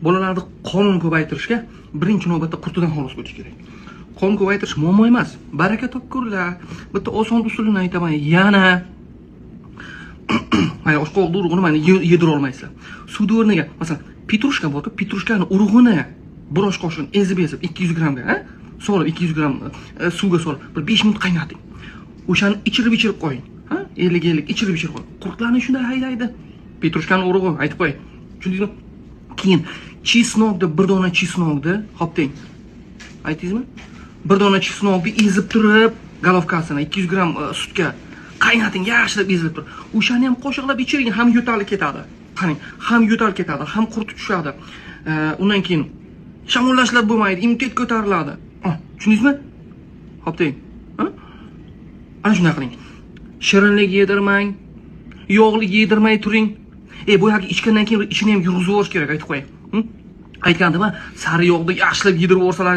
bolalarni qonun ko'paytirishga birinchi navbatda qurtidan xalos bo'lish kerak. Qon ko'paytirish muammo emas. Baraka topkurlar. Bitta oson usulini aytaman. Yana mana oshqoq urug'ini mana yedira olmaysizlar. Suvni o'rniga, masalan, petrushka bor-ku, petrushkani urug'ini bir osh qoshiqni ezib 200 grammga, solib 200 gramm suvga solib bir 5 minut qaynating. O'shani ichirib qo'ying. 50 ichirib qo'ying. Qurtlarni shunday haydaydi. Petrushkani urug'i aytib qo'ying. Tushundingizmi? Keyin chesnokni, bir dona chesnokni hopding. Aytdingizmi? Bir dona chesnokni ezib turib, golovkasini 200 gramm sutga qaynating, yaxshilab ezib turib. O'shani ham qo'shiqlab ichiring, ham yo'tal ketadi. Qarang, ham yo'tal ketadi, ham qurti tushadi. Undan keyin shamollashlar bo'lmaydi, immunitet ko'tariladi. Tushundingizmi? Hopding. Ana shunday qiling. Shirinlik yedirmang, yog'li yedirmay turing. Bu yoqqa ichgandan keyin ichini ham yurg'izib olish kerak, aytib qo'ying. Aytgandim-a, sari yog'ni yaxshilab yedirib olsalaringiz